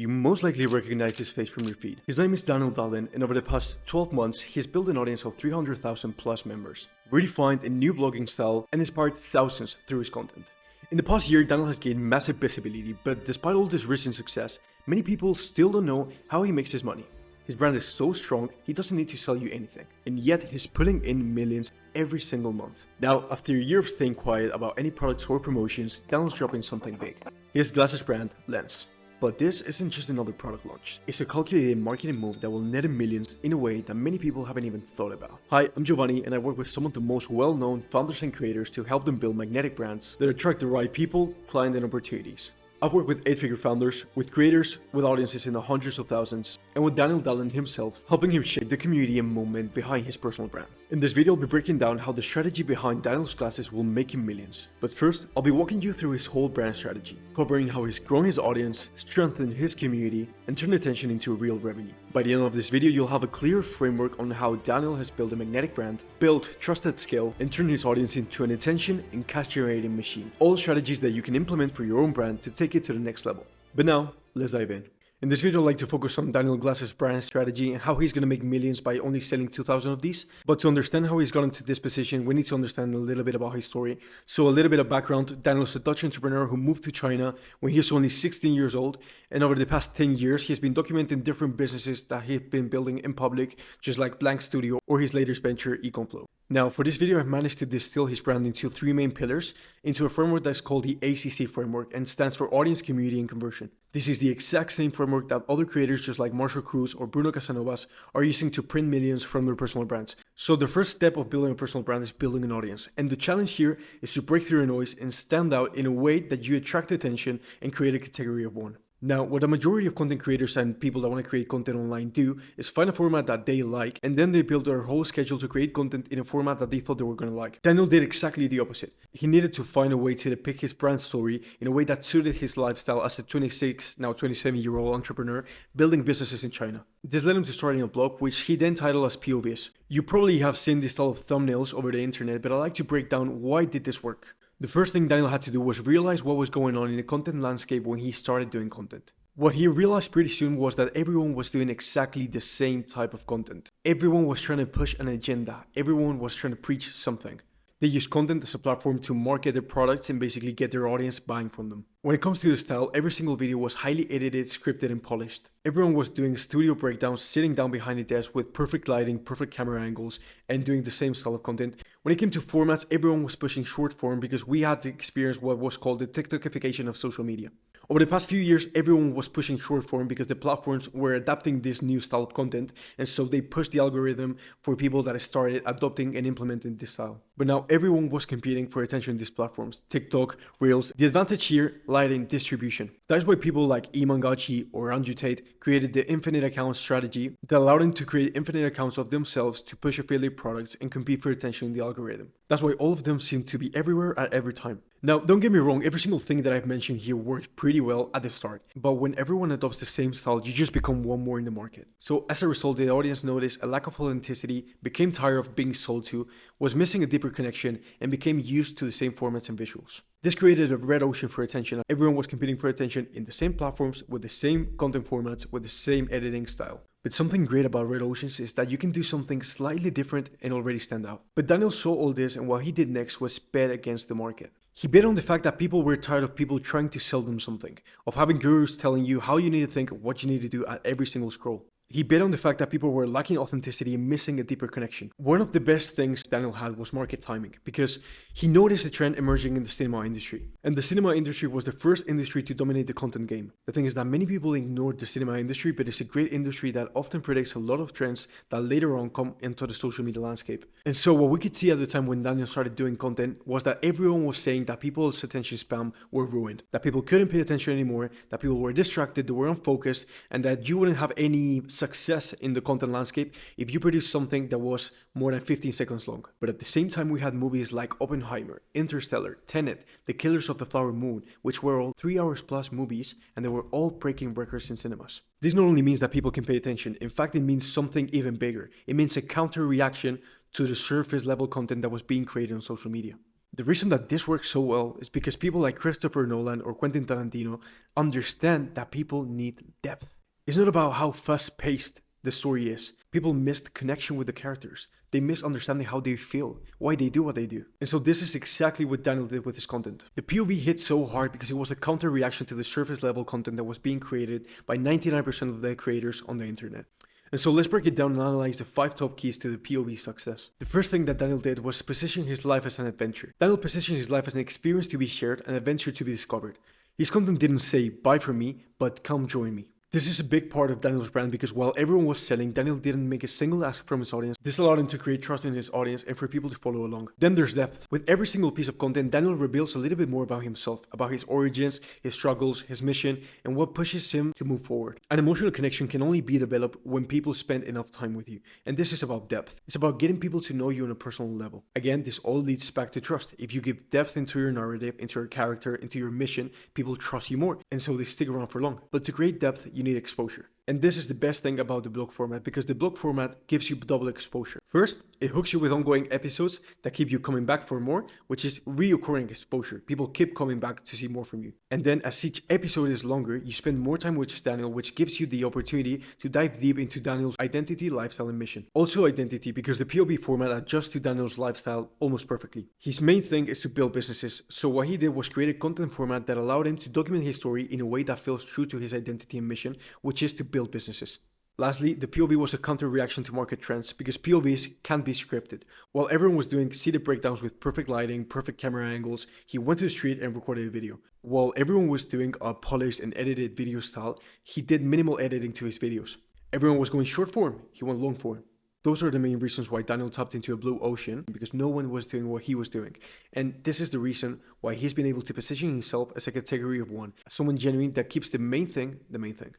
You most likely recognize this face from your feed. His name is Dalen, and over the past 12 months, he's built an audience of 300,000 plus members, redefined a new blogging style, and inspired thousands through his content. In the past year, Daniel has gained massive visibility, but despite all this recent success, many people still don't know how he makes his money. His brand is so strong, he doesn't need to sell you anything, and yet he's pulling in millions every single month. Now, after a year of staying quiet about any products or promotions, Daniel's dropping something big. His glasses brand, Lense. But this isn't just another product launch. It's a calculated marketing move that will net him millions in a way that many people haven't even thought about. Hi, I'm Giovanni, and I work with some of the most well-known founders and creators to help them build magnetic brands that attract the right people, clients, and opportunities. I've worked with 8-figure founders, with creators, with audiences in the hundreds of thousands, and with Dalen himself, helping him shape the community and movement behind his personal brand. In this video, I'll be breaking down how the strategy behind Daniel's glasses will make him millions. But first, I'll be walking you through his whole brand strategy, covering how he's grown his audience, strengthened his community, and turned attention into real revenue. By the end of this video, you'll have a clear framework on how Daniel has built a magnetic brand, built trust at scale, and turned his audience into an attention and cash-generating machine. All strategies that you can implement for your own brand to take it to the next level. But now, let's dive in. In this video, I'd like to focus on Daniel Glass's brand strategy and how he's going to make millions by only selling 2,000 of these. But to understand how he's gotten to this position, we need to understand a little bit about his story. So a little bit of background: Daniel's a Dutch entrepreneur who moved to China when he was only 16 years old. And over the past 10 years, he's been documenting different businesses that he's been building in public, just like Blank Studio or his latest venture, EconFlow. Now, for this video, I've managed to distill his brand into 3 main pillars, into a framework that's called the ACC framework and stands for Audience, Community, and Conversion. This is the exact same framework that other creators just like Marshall Cruz or Bruno Casanovas are using to print millions from their personal brands. So the first step of building a personal brand is building an audience. And the challenge here is to break through the noise and stand out in a way that you attract attention and create a category of one. Now, what the majority of content creators and people that want to create content online do is find a format that they like, and then they build their whole schedule to create content in a format that they thought they were going to like. Daniel did exactly the opposite. He needed to find a way to depict his brand story in a way that suited his lifestyle as a 26, now 27-year-old entrepreneur building businesses in China. This led him to starting a blog, which he then titled as POVs. You probably have seen this style of thumbnails over the internet, but I like to break down why did this work. The first thing Daniel had to do was realize what was going on in the content landscape when he started doing content. What he realized pretty soon was that everyone was doing exactly the same type of content. Everyone was trying to push an agenda. Everyone was trying to preach something. They use content as a platform to market their products and basically get their audience buying from them. When it comes to the style, every single video was highly edited, scripted, and polished. Everyone was doing studio breakdowns, sitting down behind a desk with perfect lighting, perfect camera angles, and doing the same style of content. When it came to formats, everyone was pushing short form because we had to experience what was called the TikTokification of social media. Over the past few years, everyone was pushing short form because the platforms were adapting this new style of content, and so they pushed the algorithm for people that started adopting and implementing this style. But now everyone was competing for attention in these platforms: TikTok, Reels. The advantage here lied in distribution. That's why people like Iman Gachi or Andrew Tate created the infinite account strategy that allowed them to create infinite accounts of themselves to push affiliate products and compete for attention in the algorithm. That's why all of them seem to be everywhere at every time. Now, don't get me wrong, every single thing that I've mentioned here worked pretty well at the start, but when everyone adopts the same style, you just become one more in the market. So as a result, the audience noticed a lack of authenticity, became tired of being sold to, was missing a deeper connection, and became used to the same formats and visuals. This created a red ocean for attention. Everyone was competing for attention in the same platforms, with the same content formats, with the same editing style. But something great about red oceans is that you can do something slightly different and already stand out. But Daniel saw all this, and what he did next was bet against the market. He bet on the fact that people were tired of people trying to sell them something, of having gurus telling you how you need to think, what you need to do at every single scroll. He bet on the fact that people were lacking authenticity and missing a deeper connection. One of the best things Daniel had was market timing, because he noticed a trend emerging in the cinema industry. And the cinema industry was the first industry to dominate the content game. The thing is that many people ignored the cinema industry, but it's a great industry that often predicts a lot of trends that later on come into the social media landscape. And so what we could see at the time when Daniel started doing content was that everyone was saying that people's attention span were ruined, that people couldn't pay attention anymore, that people were distracted, they were unfocused, and that you wouldn't have any success in the content landscape if you produced something that was more than 15 seconds long. But at the same time, we had movies like Oppenheimer, Interstellar, Tenet, The Killers of the Flower Moon, which were all 3 hours plus movies, and they were all breaking records in cinemas. This not only means that people can pay attention, in fact it means something even bigger. It means a counter reaction to the surface level content that was being created on social media. The reason that this works so well is because people like Christopher Nolan or Quentin Tarantino understand that people need depth. It's not about how fast-paced the story is. People miss the connection with the characters. They miss understanding how they feel, why they do what they do. And so this is exactly what Daniel did with his content. The POV hit so hard because it was a counter-reaction to the surface level content that was being created by 99% of the creators on the internet. And so let's break it down and analyze the 5 top keys to the POV success. The first thing that Daniel did was position his life as an adventure. Daniel positioned his life as an experience to be shared, an adventure to be discovered. His content didn't say, buy from me, but come join me. This is a big part of Daniel's brand because while everyone was selling, Daniel didn't make a single ask from his audience. This allowed him to create trust in his audience and for people to follow along. Then there's depth. With every single piece of content, Daniel reveals a little bit more about himself, about his origins, his struggles, his mission, and what pushes him to move forward. An emotional connection can only be developed when people spend enough time with you. And this is about depth. It's about getting people to know you on a personal level. Again, this all leads back to trust. If you give depth into your narrative, into your character, into your mission, people trust you more. And so they stick around for long. But to create depth, you need exposure. And this is the best thing about the blog format because the blog format gives you double exposure. First, it hooks you with ongoing episodes that keep you coming back for more, which is reoccurring exposure. People keep coming back to see more from you. And then as each episode is longer, you spend more time with Daniel, which gives you the opportunity to dive deep into Daniel's identity, lifestyle, and mission. Also identity because the POV format adjusts to Daniel's lifestyle almost perfectly. His main thing is to build businesses. So what he did was create a content format that allowed him to document his story in a way that feels true to his identity and mission, which is to build businesses. Lastly, the POV was a counter-reaction to market trends because POVs can't be scripted. While everyone was doing seated breakdowns with perfect lighting, perfect camera angles, he went to the street and recorded a video. While everyone was doing a polished and edited video style, he did minimal editing to his videos. Everyone was going short form, he went long form. Those are the main reasons why Daniel tapped into a blue ocean, because no one was doing what he was doing. And this is the reason why he's been able to position himself as a category of one, someone genuine that keeps the main thing the main thing.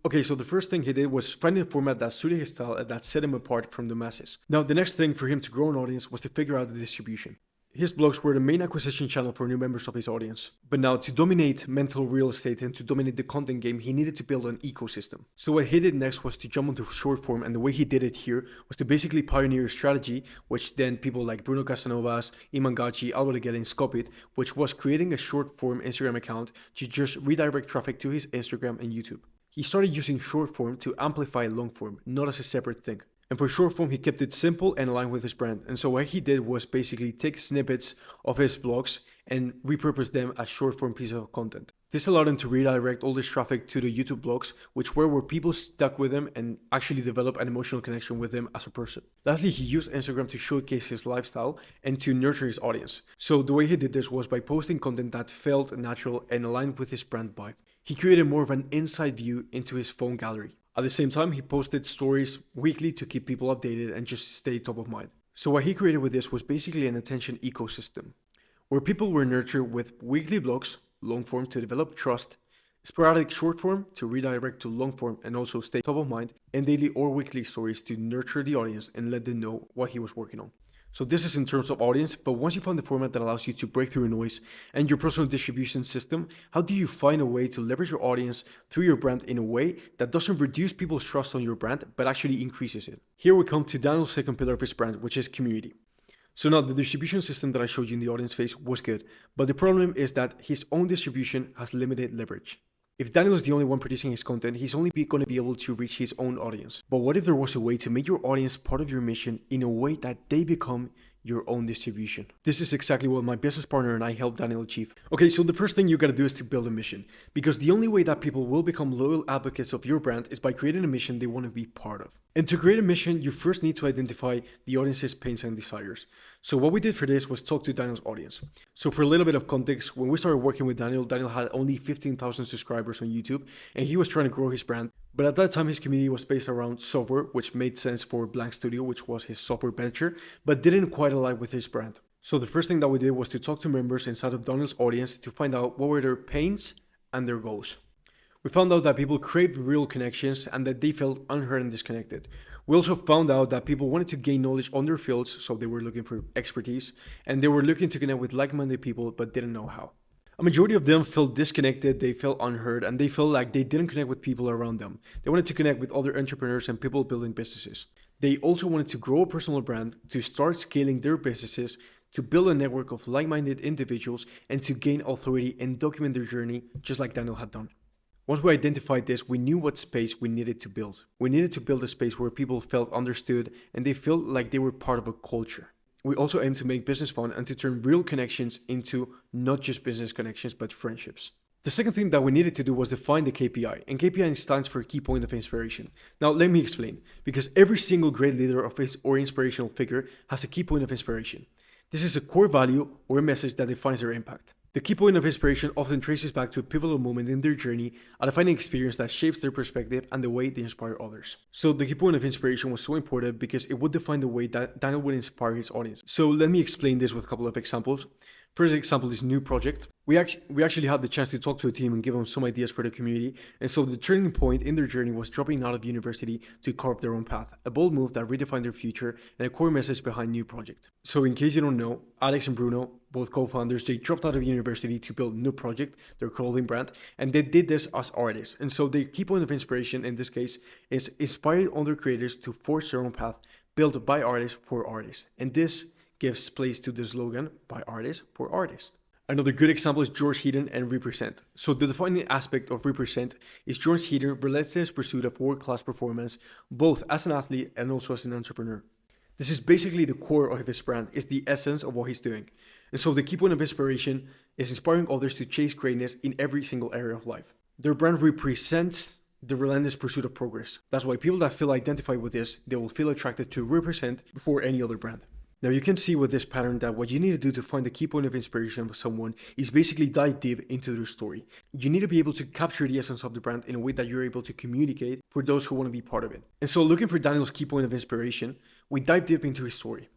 Okay, so the first thing he did was find a format that suited his style and that set him apart from the masses. Now, the next thing for him to grow an audience was to figure out the distribution. His blogs were the main acquisition channel for new members of his audience. But now, to dominate mental real estate and to dominate the content game, he needed to build an ecosystem. So what he did next was to jump onto short form, and the way he did it here was to basically pioneer a strategy, which then people like Bruno Casanovas, Iman Gadzhi, Alvaro Guillén copied, which was creating a short form Instagram account to just redirect traffic to his Instagram and YouTube. He started using short form to amplify long form, not as a separate thing. And for short form, he kept it simple and aligned with his brand. And so what he did was basically take snippets of his blogs and repurpose them as short form pieces of content. This allowed him to redirect all this traffic to the YouTube blogs, which were where people stuck with him and actually develop an emotional connection with him as a person. Lastly, he used Instagram to showcase his lifestyle and to nurture his audience. So the way he did this was by posting content that felt natural and aligned with his brand vibe. He created more of an inside view into his phone gallery. At the same time, he posted stories weekly to keep people updated and just stay top of mind. So what he created with this was basically an attention ecosystem, where people were nurtured with weekly blogs, long form to develop trust, sporadic short form to redirect to long form and also stay top of mind, and daily or weekly stories to nurture the audience and let them know what he was working on. So this is in terms of audience, but once you find the format that allows you to break through noise and your personal distribution system, how do you find a way to leverage your audience through your brand in a way that doesn't reduce people's trust on your brand, but actually increases it? Here we come to Daniel's second pillar of his brand, which is community. So now the distribution system that I showed you in the audience phase was good, but the problem is that his own distribution has limited leverage. If Daniel is the only one producing his content, he's only going to be able to reach his own audience. But what if there was a way to make your audience part of your mission in a way that they become your own distribution? This is exactly what my business partner and I helped Daniel achieve. Okay, so the first thing you gotta do is to build a mission, because the only way that people will become loyal advocates of your brand is by creating a mission they want to be part of. And to create a mission, you first need to identify the audience's pains and desires. So what we did for this was talk to Daniel's audience. So for a little bit of context, when we started working with Daniel, Daniel had only 15,000 subscribers on YouTube, and he was trying to grow his brand. But at that time, his community was based around software, which made sense for Blank Studio, which was his software venture, but didn't quite align with his brand. So the first thing that we did was to talk to members inside of Daniel's audience to find out what were their pains and their goals. We found out that people craved real connections and that they felt unheard and disconnected. We also found out that people wanted to gain knowledge on their fields, so they were looking for expertise, and they were looking to connect with like-minded people but didn't know how. A majority of them felt disconnected, they felt unheard, and they felt like they didn't connect with people around them. They wanted to connect with other entrepreneurs and people building businesses. They also wanted to grow a personal brand, to start scaling their businesses to build a network of like-minded individuals, and to gain authority and document their journey just like Daniel had done. Once we identified this, we knew what space we needed to build. We needed to build a space where people felt understood and they felt like they were part of a culture. We also aim to make business fun and to turn real connections into not just business connections, but friendships. The second thing that we needed to do was define the KPI, and KPI stands for Key Point of Inspiration. Now let me explain, because every single great leader or inspirational figure has a key point of inspiration. This is a core value or a message that defines their impact. The key point of inspiration often traces back to a pivotal moment in their journey, a defining experience that shapes their perspective and the way they inspire others. So the key point of inspiration was so important because it would define the way that Daniel would inspire his audience. So let me explain this with a couple of examples. First example is new project. We actually had the chance to talk to a team and give them some ideas for the community. And so the turning point in their journey was dropping out of university to carve their own path. A bold move that redefined their future and a core message behind new project. So in case you don't know, Alex and Bruno, both co-founders, they dropped out of university to build New Project, their clothing brand, and they did this as artists. And so their key point of inspiration in this case is inspired other creators to forge their own path, built by artists for artists. And this gives place to the slogan, by artists for artists. Another good example is George Heaton and Represent. So the defining aspect of Represent is George Heaton's relentless pursuit of world-class performance, both as an athlete and also as an entrepreneur. This is basically the core of his brand, is the essence of what he's doing. And so the key point of inspiration is inspiring others to chase greatness in every single area of life. Their brand represents the relentless pursuit of progress. That's why people that feel identified with this, they will feel attracted to Represent before any other brand. Now you can see with this pattern that what you need to do to find the key point of inspiration of someone is basically dive deep into their story. You need to be able to capture the essence of the brand in a way that you're able to communicate for those who want to be part of it. And so looking for Daniel's key point of inspiration, we dive deep into his story.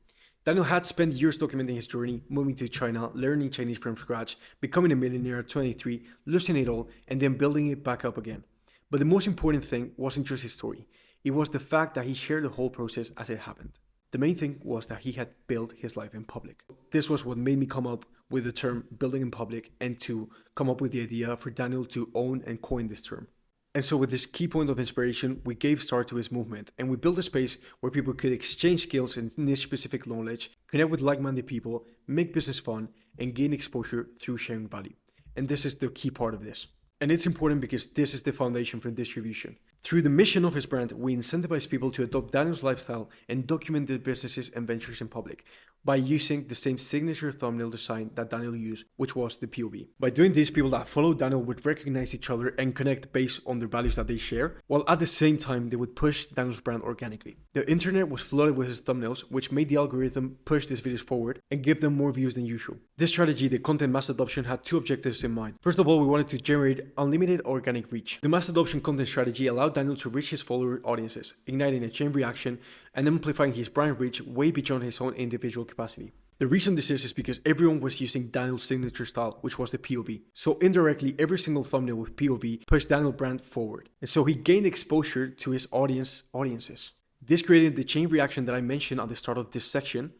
Daniel had spent years documenting his journey, moving to China, learning Chinese from scratch, becoming a millionaire at 23, losing it all, and then building it back up again. But the most important thing wasn't just his story. It was the fact that he shared the whole process as it happened. The main thing was that he had built his life in public. This was what made me come up with the term building in public and to come up with the idea for Daniel to own and coin this term. And so with this key point of inspiration, we gave start to his movement and we built a space where people could exchange skills and niche specific knowledge, connect with like-minded people, make business fun, and gain exposure through sharing value. And this is the key part of this. And it's important because this is the foundation for distribution. Through the mission of his brand, we incentivize people to adopt Daniel's lifestyle and document their businesses and ventures in public by using the same signature thumbnail design that Daniel used, which was the POV. By doing this, people that follow Daniel would recognize each other and connect based on the values that they share, while at the same time, they would push Daniel's brand organically. The internet was flooded with his thumbnails, which made the algorithm push these videos forward and give them more views than usual. This strategy, the content mass adoption, had two objectives in mind. First of all, we wanted to generate unlimited organic reach. The mass adoption content strategy allowed Daniel to reach his follower audiences, igniting a chain reaction and amplifying his brand reach way beyond his own individual capacity. The reason this is because everyone was using Daniel's signature style, which was the POV. So indirectly, every single thumbnail with POV pushed Daniel's brand forward. And so he gained exposure to his audiences. This created the chain reaction that I mentioned at the start of this section,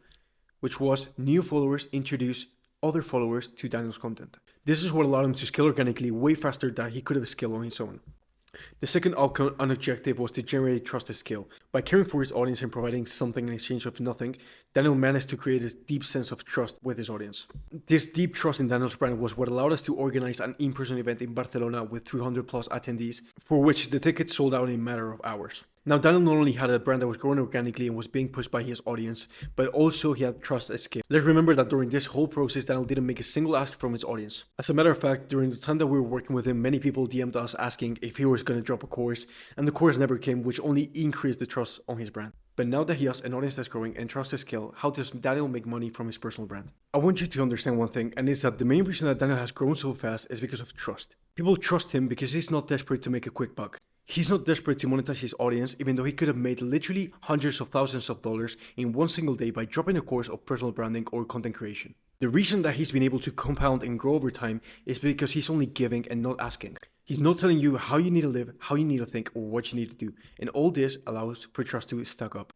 which was new followers introduce other followers to Daniel's content. This is what allowed him to scale organically way faster than he could have scaled on his own. The second outcome and objective was to generate trust at scale. By caring for his audience and providing something in exchange of nothing, Daniel managed to create a deep sense of trust with his audience. This deep trust in Daniel's brand was what allowed us to organize an in-person event in Barcelona with 300 plus attendees, for which the tickets sold out in a matter of hours. Now, Daniel not only had a brand that was growing organically and was being pushed by his audience, but also he had trust at scale. Let's remember that during this whole process, Daniel didn't make a single ask from his audience. As a matter of fact, during the time that we were working with him, many people DM'd us asking if he was going to drop a course, and the course never came, which only increased the trust on his brand. But now that he has an audience that's growing and trust at scale, how does Daniel make money from his personal brand? I want you to understand one thing, and it's that the main reason that Daniel has grown so fast is because of trust. People trust him because he's not desperate to make a quick buck. He's not desperate to monetize his audience, even though he could have made literally hundreds of thousands of dollars in one single day by dropping a course of personal branding or content creation. The reason that he's been able to compound and grow over time is because he's only giving and not asking. He's not telling you how you need to live, how you need to think, or what you need to do. And all this allows for trust to stack up.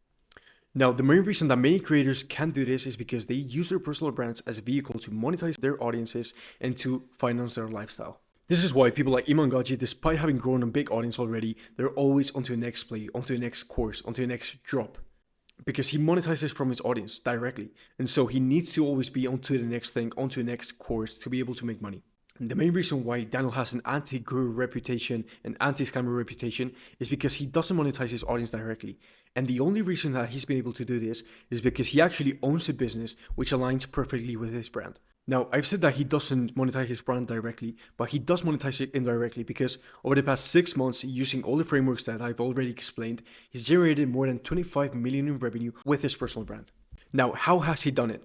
Now, the main reason that many creators can do this is because they use their personal brands as a vehicle to monetize their audiences and to finance their lifestyle. This is why people like Iman Gaji, despite having grown a big audience already, they're always onto the next play, onto the next course, onto the next drop. because he monetizes from his audience directly. And so he needs to always be onto the next thing, onto the next course to be able to make money. And the main reason why Daniel has an anti-guru reputation, an anti-scammer reputation, is because he doesn't monetize his audience directly. And the only reason that he's been able to do this is because he actually owns a business which aligns perfectly with his brand. Now, I've said that he doesn't monetize his brand directly, but he does monetize it indirectly because over the past 6 months, using all the frameworks that I've already explained, he's generated more than 25 million in revenue with his personal brand. Now, how has he done it?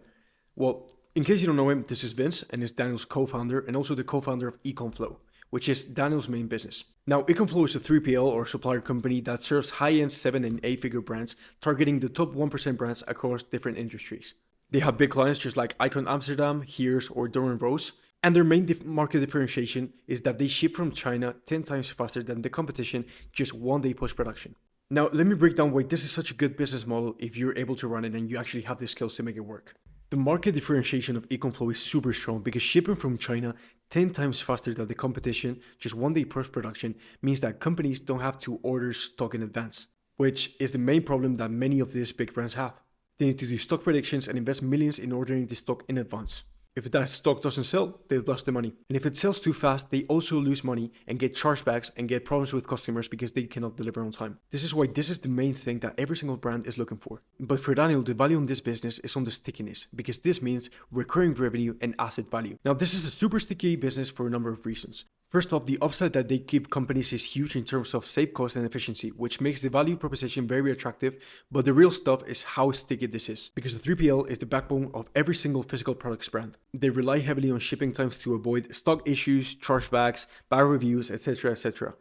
Well, in case you don't know him, this is Vince and is Daniel's co-founder and also the co-founder of EconFlow, which is Daniel's main business. Now, EconFlow is a 3PL or supplier company that serves high-end 7 and 8-figure brands, targeting the top 1% brands across different industries. They have big clients just like Icon Amsterdam, Hears, or Doran Rose, and their main market differentiation is that they ship from China 10 times faster than the competition, just 1 day post-production. Now, let me break down why this is such a good business model if you're able to run it and you actually have the skills to make it work. The market differentiation of EconFlow is super strong because shipping from China 10 times faster than the competition, just 1 day post-production, means that companies don't have to order stock in advance, which is the main problem that many of these big brands have. They need to do stock predictions and invest millions in ordering the stock in advance. If that stock doesn't sell, they've lost the money. And if it sells too fast, they also lose money and get chargebacks and get problems with customers because they cannot deliver on time. This is why this is the main thing that every single brand is looking for. But for Daniel, the value in this business is on the stickiness, because this means recurring revenue and asset value. Now, this is a super sticky business for a number of reasons. First off, the upside that they give companies is huge in terms of save cost and efficiency, which makes the value proposition very attractive, but the real stuff is how sticky this is, because the 3PL is the backbone of every single physical products brand. They rely heavily on shipping times to avoid stock issues, chargebacks, bad reviews, etc., etc.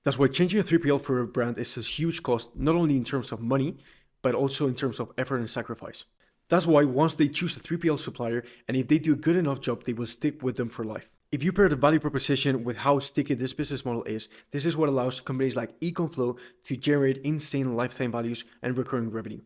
That's why changing a 3PL for a brand is a huge cost, not only in terms of money, but also in terms of effort and sacrifice. That's why once they choose a 3PL supplier, and if they do a good enough job, they will stick with them for life. If you pair the value proposition with how sticky this business model is, this is what allows companies like EconFlow to generate insane lifetime values and recurring revenue.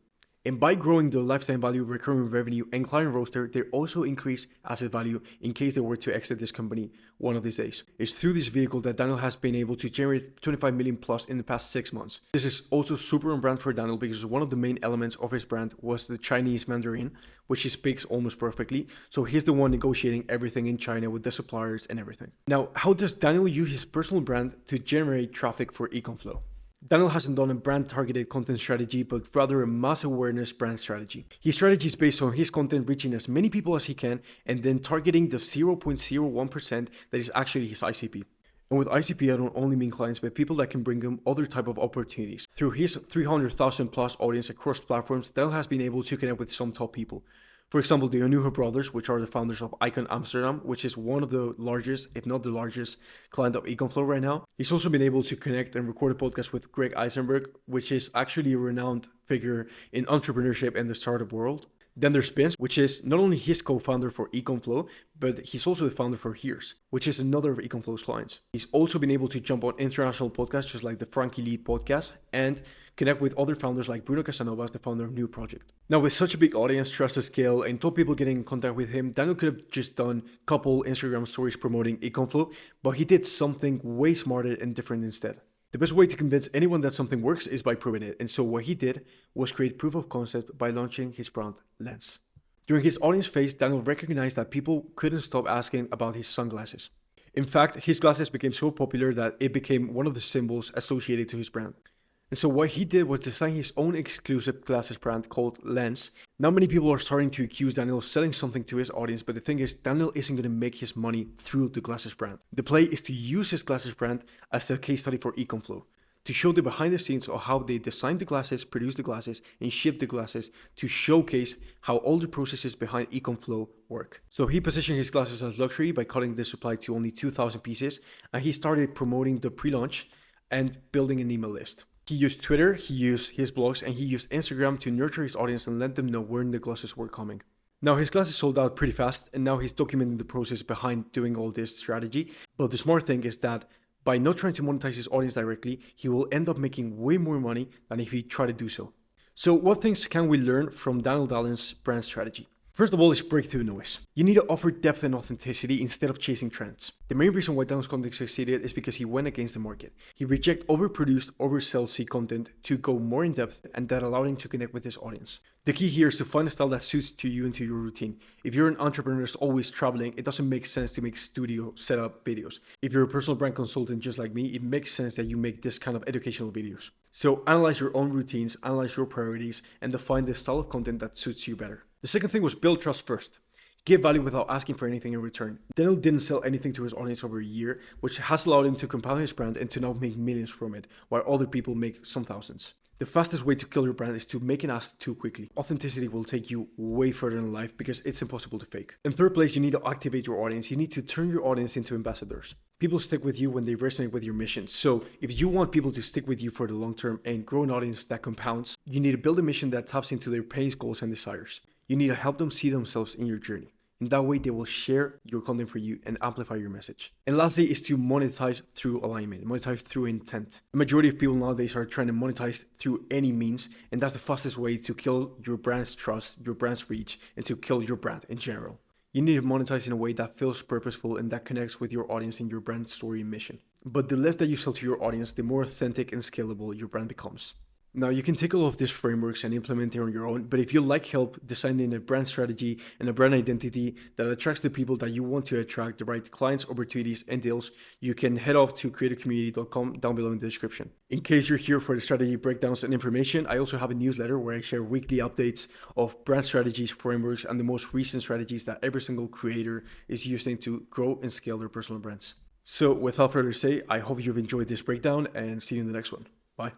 And by growing the lifetime value, recurring revenue, and client roster, they also increase asset value in case they were to exit this company one of these days. It's through this vehicle that Daniel has been able to generate 25 million plus in the past 6 months. This is also super on brand for Daniel because one of the main elements of his brand was the Chinese Mandarin, which he speaks almost perfectly. So he's the one negotiating everything in China with the suppliers and everything. Now, how does Daniel use his personal brand to generate traffic for EconFlow? Daniel hasn't done a brand targeted content strategy, but rather a mass awareness brand strategy. His strategy is based on his content reaching as many people as he can and then targeting the 0.01% that is actually his ICP. And with ICP, I don't only mean clients, but people that can bring him other type of opportunities. Through his 300,000 plus audience across platforms, Daniel has been able to connect with some top people. For example, the Onuha brothers, which are the founders of Icon Amsterdam, which is one of the largest, if not the largest, client of EconFlow right now. He's also been able to connect and record a podcast with Greg Eisenberg, which is actually a renowned figure in entrepreneurship and the startup world. Then there's Vince, which is not only his co-founder for EconFlow, but he's also the founder for Hears, which is another of EconFlow's clients. He's also been able to jump on international podcasts, just like the Frankie Lee podcast, and connect with other founders like Bruno Casanovas, the founder of New Project. Now, with such a big audience, trust at scale, and top people getting in contact with him, Daniel could have just done a couple Instagram stories promoting EconFlow, but he did something way smarter and different instead. The best way to convince anyone that something works is by proving it, and so what he did was create proof of concept by launching his brand, Lense. During his audience phase, Daniel recognized that people couldn't stop asking about his sunglasses. In fact, his glasses became so popular that it became one of the symbols associated to his brand. And so what he did was design his own exclusive glasses brand called Lense. Now many people are starting to accuse Daniel of selling something to his audience, but the thing is, Daniel isn't going to make his money through the glasses brand. The play is to use his glasses brand as a case study for EconFlow, to show the behind the scenes of how they design the glasses, produce the glasses, and ship the glasses, to showcase how all the processes behind EconFlow work. So he positioned his glasses as luxury by cutting the supply to only 2,000 pieces, and he started promoting the pre-launch and building an email list. He used Twitter, he used his blogs, and he used Instagram to nurture his audience and let them know when the glasses were coming. Now his glasses sold out pretty fast, and now he's documenting the process behind doing all this strategy. But the smart thing is that by not trying to monetize his audience directly, he will end up making way more money than if he tried to do so. So what things can we learn from Daniel Dalen's brand strategy? First of all is break through noise. You need to offer depth and authenticity instead of chasing trends. The main reason why Dalen's content succeeded is because he went against the market. He rejected overproduced, oversellsy content to go more in depth, and that allowed him to connect with his audience. The key here is to find a style that suits to you and to your routine. If you're an entrepreneur that's always traveling, it doesn't make sense to make studio setup videos. If you're a personal brand consultant just like me, it makes sense that you make this kind of educational videos. So analyze your own routines, analyze your priorities, and define the style of content that suits you better. The second thing was build trust first. Give value without asking for anything in return. Daniel didn't sell anything to his audience over a year, which has allowed him to compound his brand and to now make millions from it, while other people make some thousands. The fastest way to kill your brand is to make an ask too quickly. Authenticity will take you way further in life because it's impossible to fake. In third place, you need to activate your audience. You need to turn your audience into ambassadors. People stick with you when they resonate with your mission. So if you want people to stick with you for the long term and grow an audience that compounds, you need to build a mission that taps into their pains, goals, and desires. You need to help them see themselves in your journey. In that way, they will share your content for you and amplify your message. And lastly is to monetize through alignment, monetize through intent. The majority of people nowadays are trying to monetize through any means, and that's the fastest way to kill your brand's trust, your brand's reach, and to kill your brand in general. You need to monetize in a way that feels purposeful and that connects with your audience and your brand story and mission. But the less that you sell to your audience, the more authentic and scalable your brand becomes. Now, you can take all of these frameworks and implement it on your own, but if you like help designing a brand strategy and a brand identity that attracts the people that you want to attract, the right clients, opportunities, and deals, you can head off to creatorcommunity.com down below in the description. In case you're here for the strategy breakdowns and information, I also have a newsletter where I share weekly updates of brand strategies, frameworks, and the most recent strategies that every single creator is using to grow and scale their personal brands. So without further say, I hope you've enjoyed this breakdown and see you in the next one. Bye.